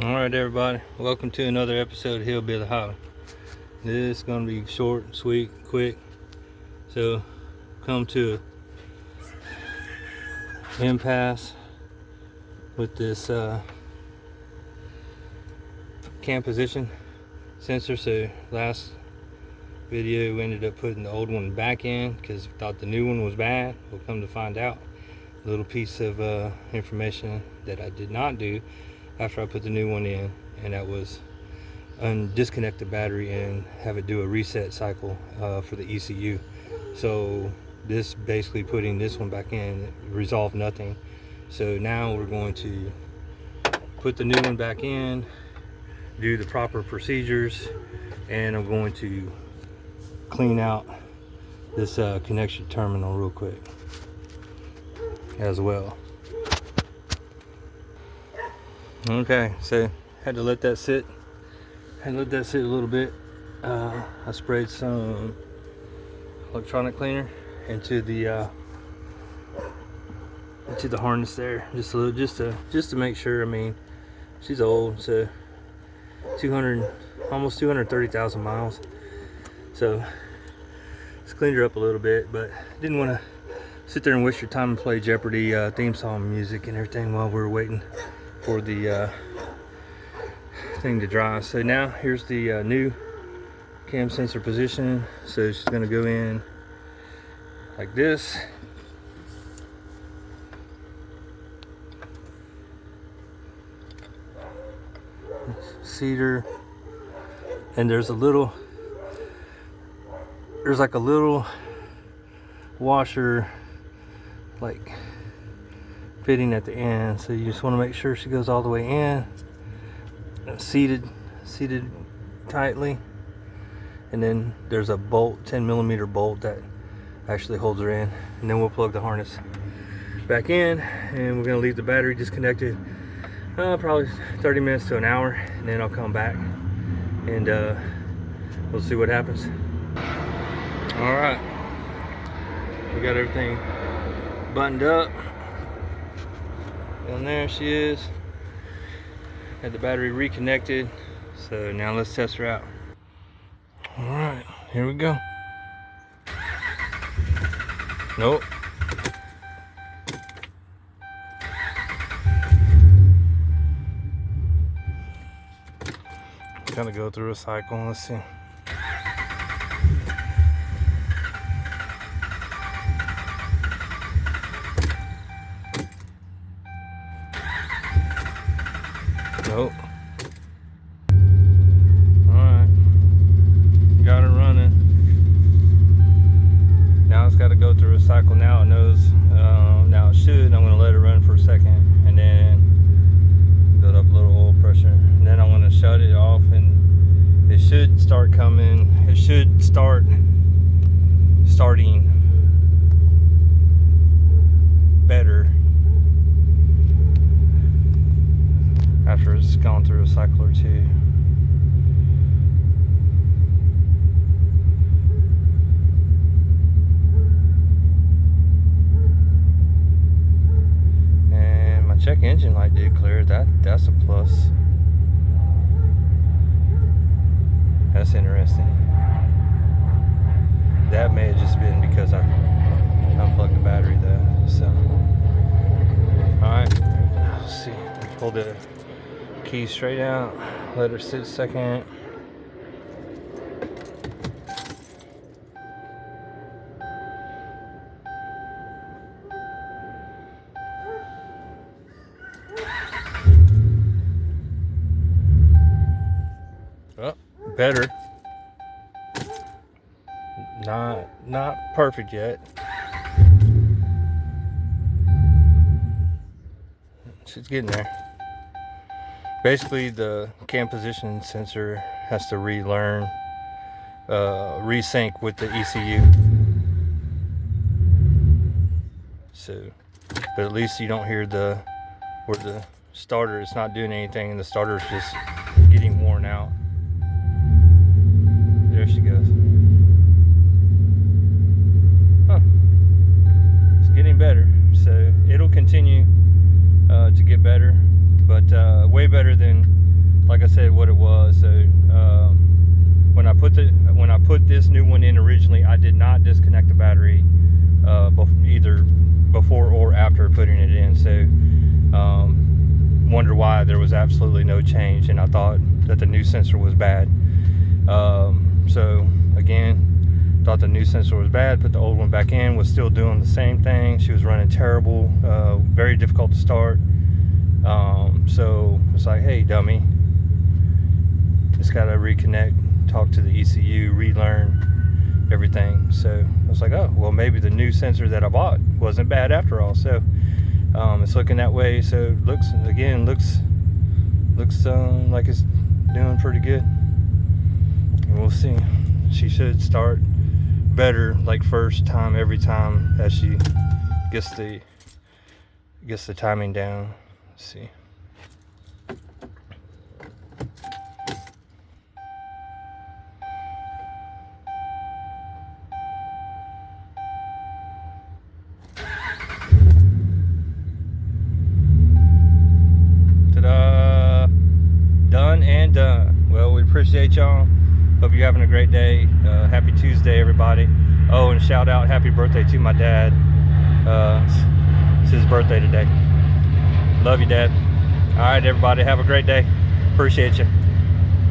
Alright everybody, welcome to another episode of Hillbilly Highway. This is going to be short, sweet, quick. So, come to an impasse with this cam position sensor. So last video we ended up putting the old one back in because we thought the new one was bad. We'll come to find out a little piece of information that I did not do after I put the new one in, and that was disconnect the battery and have it do a reset cycle for the ECU. So this basically putting this one back in resolved nothing. So now we're going to put the new one back in, do the proper procedures, and I'm going to clean out this connection terminal real quick as well. Okay, so had to let that sit a little bit. I sprayed some electronic cleaner into the harness there, just a little, just to make sure. I mean, she's old, so almost 230,000 miles. So just cleaned her up a little bit, but didn't want to sit there and waste your time and play Jeopardy theme song music and everything while we were waiting for the thing to dry. So now here's the new cam sensor position. So she's going to go in like this. Cedar, and there's like a little washer like fitting at the end, so you just want to make sure she goes all the way in, seated tightly. And then there's a bolt, 10mm bolt, that actually holds her in, and then we'll plug the harness back in, and we're going to leave the battery disconnected probably 30 minutes to an hour, and then I'll come back and we'll see what happens. All right, we got everything buttoned up. And there she is. Had the battery reconnected. So now let's test her out. All right, here we go. Nope. Gotta go through a cycle. Let's see. Nope. Alright. Got it running. Now it's got to go through a cycle. Now it knows. Now it should. I'm going to let it run for a second and then build up a little oil pressure. And then I'm going to shut it off, and it should start coming. It should starting better after it's gone through a cycle or two. And my check engine light did clear. That's a plus. That's interesting. That may have just been because I unplugged the battery though. So alright, let's see. Pull the key straight out, let her sit a second. Oh, better. Not perfect yet. She's getting there. Basically, the cam position sensor has to relearn, resync with the ECU. So, but at least you don't hear where the starter is not doing anything and the starter is just getting worn out. There she goes. Huh. It's getting better. So it'll continue to get better, but way better than like I said, what it was. So when I put this new one in originally, I did not disconnect the battery either before or after putting it in. So wonder why there was absolutely no change, and I thought that the new sensor was bad. So again, thought the new sensor was bad, put the old one back in, was still doing the same thing. She was running terrible, very difficult to start. So it's like, hey dummy, just gotta reconnect, talk to the ECU, relearn everything. So I was like, oh well, maybe the new sensor that I bought wasn't bad after all. So it's looking that way. So looks like it's doing pretty good, and we'll see. She should start better, like first time every time, as she gets the timing down. Let's see. Ta-da! Done and done. Well, we appreciate y'all. Hope you're having a great day. Happy Tuesday, everybody. Oh, and shout out happy birthday to my dad. It's his birthday today. Love you, Dad. All right, everybody, have a great day. Appreciate you.